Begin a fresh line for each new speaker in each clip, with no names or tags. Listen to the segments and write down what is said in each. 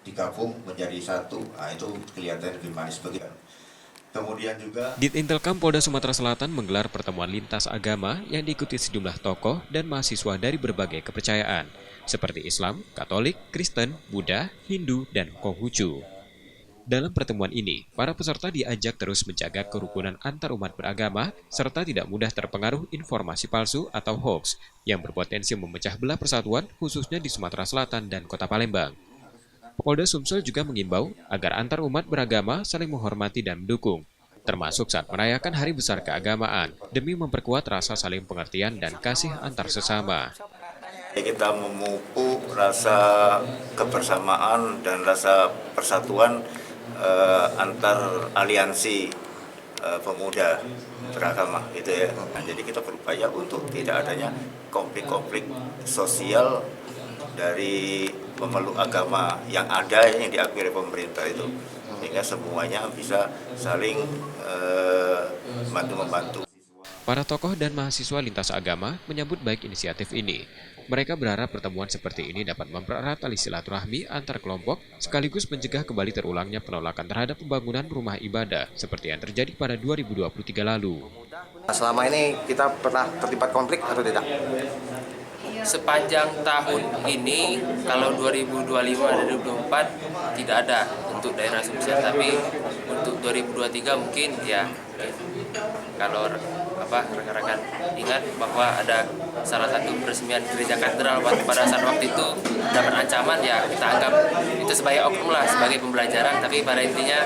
digabung menjadi satu, nah itu kelihatan lebih manis begitu. Kemudian juga
Ditintelkam Polda Sumatera Selatan menggelar pertemuan lintas agama yang diikuti sejumlah tokoh dan mahasiswa dari berbagai kepercayaan, seperti Islam, Katolik, Kristen, Buddha, Hindu, dan Konghucu. Dalam pertemuan ini, para peserta diajak terus menjaga kerukunan antar umat beragama serta tidak mudah terpengaruh informasi palsu atau hoax yang berpotensi memecah belah persatuan khususnya di Sumatera Selatan dan Kota Palembang. Polda Sumsel juga mengimbau agar antar umat beragama saling menghormati dan mendukung, termasuk saat merayakan hari besar keagamaan, demi memperkuat rasa saling pengertian dan kasih antar sesama.
kita memupuk rasa kebersamaan dan rasa persatuan antar aliansi pemuda beragama gitu ya. Nah, jadi kita berupaya untuk tidak adanya konflik-konflik sosial dari pemeluk agama yang ada yang diakui oleh pemerintah itu, sehingga semuanya bisa saling membantu.
Para tokoh dan mahasiswa lintas agama menyambut baik inisiatif ini. Mereka berharap pertemuan seperti ini dapat mempererat tali silaturahmi antar kelompok sekaligus mencegah kembali terulangnya penolakan terhadap pembangunan rumah ibadah seperti yang terjadi pada 2023 lalu.
Selama ini kita pernah terlibat konflik atau tidak?
Sepanjang tahun ini, kalau 2025 dan 2024 tidak ada untuk daerah Sumsel, tapi untuk 2023 mungkin ya. Kalau rekan-rekan ingat bahwa ada salah satu peresmian gereja katedral pada saat waktu itu dapat ancaman, ya kita anggap itu sebagai oknum lah, sebagai pembelajaran, tapi pada intinya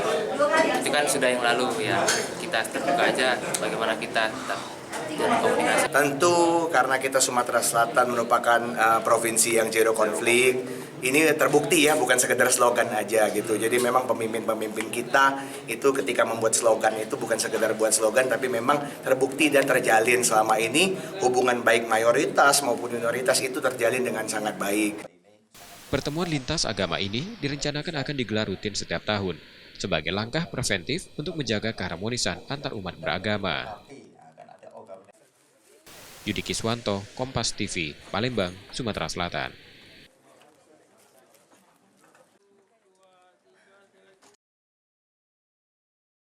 itu kan sudah yang lalu ya. Kita terbuka aja bagaimana kita tetap komunikasi.
Tentu karena kita Sumatera Selatan merupakan provinsi yang zero konflik, ini terbukti ya, bukan sekedar slogan aja gitu. Jadi memang pemimpin-pemimpin kita itu ketika membuat slogan itu bukan sekedar buat slogan, tapi memang terbukti dan terjalin selama ini hubungan baik mayoritas maupun minoritas itu terjalin dengan sangat baik.
Pertemuan lintas agama ini direncanakan akan digelar rutin setiap tahun sebagai langkah preventif untuk menjaga keharmonisan antar umat beragama. Yudi Kiswanto, Kompas TV, Palembang, Sumatera Selatan.